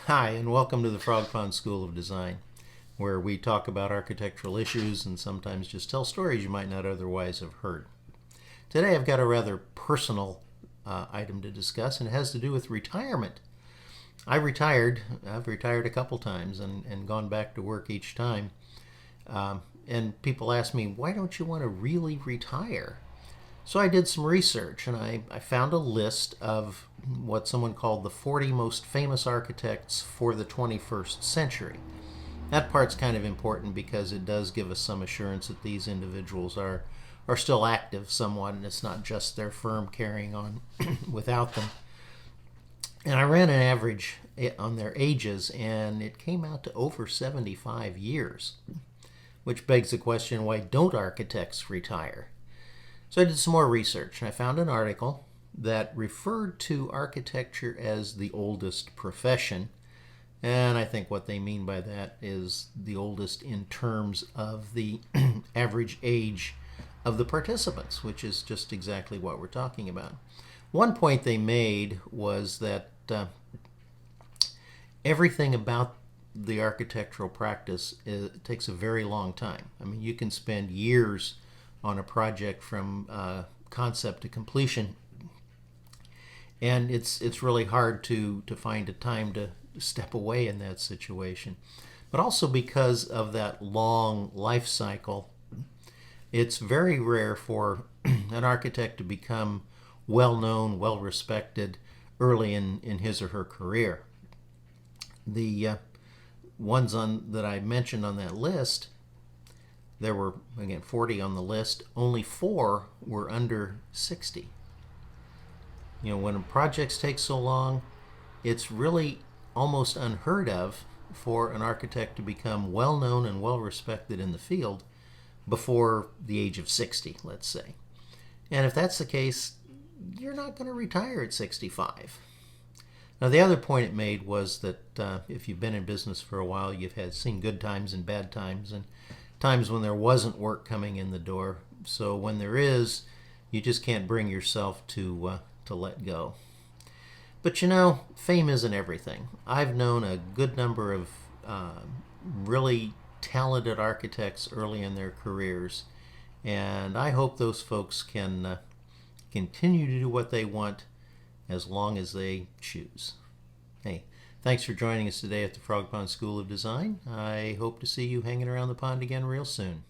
Hi, and welcome to the Frog Pond School of Design, where we talk about architectural issues and sometimes just tell stories you might not otherwise have heard. Today I've got a rather personal item to discuss, and it has to do with retirement. I've retired a couple times and gone back to work each time. And people ask me, why don't you want to really retire? So I did some research and I found a list of what someone called the 40 most famous architects for the 21st century. That part's kind of important because it does give us some assurance that these individuals are still active somewhat, and it's not just their firm carrying on without them. And I ran an average on their ages, and it came out to over 75 years, which begs the question, why don't architects retire? So I did some more research, and I found an article that referred to architecture as the oldest profession. And I think what they mean by that is the oldest in terms of the average age of the participants, which is just exactly what we're talking about. One point they made was that everything about the architectural practice takes a very long time. I mean, you can spend years on a project from concept to completion, and it's really hard to find a time to step away in that situation. But also because of that long life cycle, it's very rare for an architect to become well known, well respected early in his or her career. The ones that I mentioned on that list, there were, again, 40 on the list. Only 4 were under 60. You know, when projects take so long, it's really almost unheard of for an architect to become well known and well respected in the field before the age of 60, let's say. And if that's the case, you're not going to retire at 65. Now, the other point it made was that if you've been in business for a while, you've seen good times and bad times, and times when there wasn't work coming in the door. So when there is, you just can't bring yourself to let go. But you know, fame isn't everything. I've known a good number of really talented architects early in their careers, and I hope those folks can continue to do what they want as long as they choose. Hey, thanks for joining us today at the Frog Pond School of Design. I hope to see you hanging around the pond again real soon.